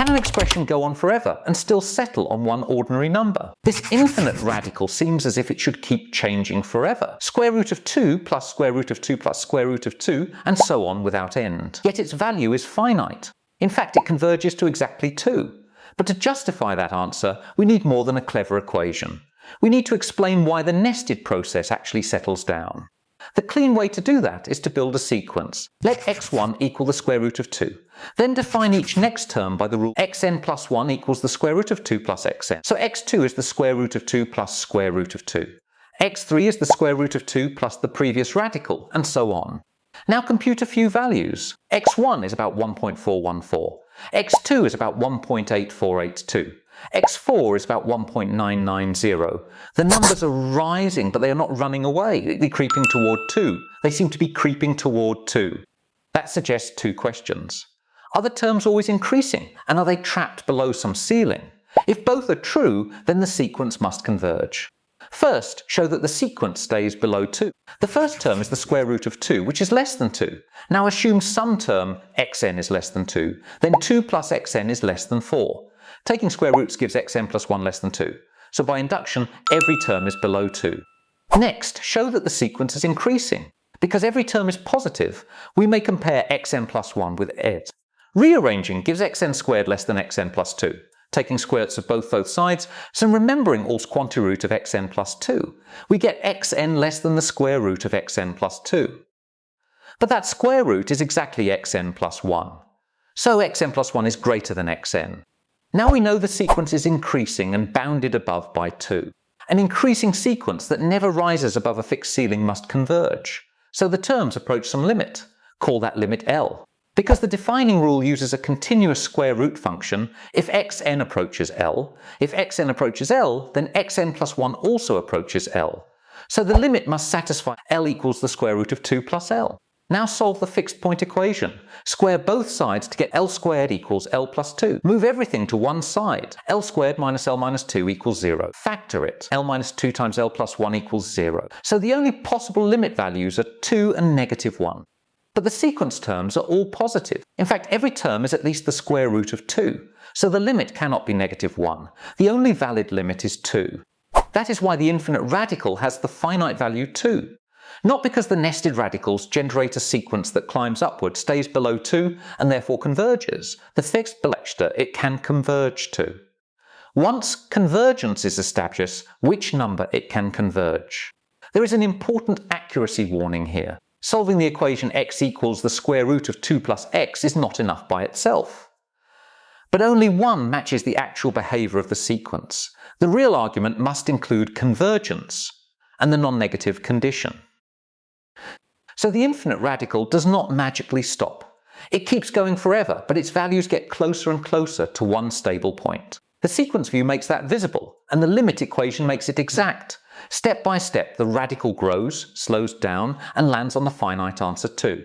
Can an expression go on forever and still settle on one ordinary number? This infinite radical seems as if it should keep changing forever. Square root of 2 plus square root of 2 plus square root of 2 and so on without end. Yet its value is finite. In fact, it converges to exactly 2. But to justify that answer, we need more than a clever equation. We need to explain why the nested process actually settles down. The clean way to do that is to build a sequence. Let x1 equal the square root of 2. Then define each next term by the rule xn plus 1 equals the square root of 2 plus xn. So x2 is the square root of 2 plus square root of 2. x3 is the square root of 2 plus the previous radical, and so on. Now compute a few values. x1 is about 1.414. x2 is about 1.8482. x4 is about 1.990. The numbers are rising, but they are not running away. They're creeping toward 2. They seem to be creeping toward 2. That suggests two questions. Are the terms always increasing, and are they trapped below some ceiling? If both are true, then the sequence must converge. First, show that the sequence stays below 2. The first term is the square root of 2, which is less than 2. Now assume some term xn is less than 2, then 2 plus xn is less than 4. Taking square roots gives xn plus 1 less than 2. So by induction, every term is below 2. Next, show that the sequence is increasing. Because every term is positive, we may compare xn plus 1 with it. Rearranging gives xn squared less than xn plus 2. Taking square roots of both sides, so remembering all's quantity root of xn plus 2, we get xn less than the square root of xn plus 2. But that square root is exactly xn plus 1. So xn plus 1 is greater than xn. Now we know the sequence is increasing and bounded above by 2. An increasing sequence that never rises above a fixed ceiling must converge. So the terms approach some limit. Call that limit L. Because the defining rule uses a continuous square root function, if xn approaches L, if xn approaches L, then xn plus 1 also approaches L. So the limit must satisfy L equals the square root of 2 plus L. Now solve the fixed point equation. Square both sides to get L squared equals L plus 2. Move everything to one side. L squared minus L minus 2 equals 0. Factor it. L minus 2 times L plus 1 equals 0. So the only possible limit values are 2 and negative 1. But the sequence terms are all positive. In fact, every term is at least the square root of 2. So the limit cannot be negative 1. The only valid limit is 2. That is why the infinite radical has the finite value 2. Not because the nested radicals generate a sequence that climbs upward, stays below 2, and therefore converges. The fixed belector it can converge to. Once convergence is established, which number it can converge? There is an important accuracy warning here. Solving the equation x equals the square root of 2 plus x is not enough by itself. But only one matches the actual behaviour of the sequence. The real argument must include convergence and the non-negative condition. So the infinite radical does not magically stop. It keeps going forever, but its values get closer and closer to one stable point. The sequence view makes that visible, and the limit equation makes it exact. Step by step, the radical grows, slows down, and lands on the finite answer 2.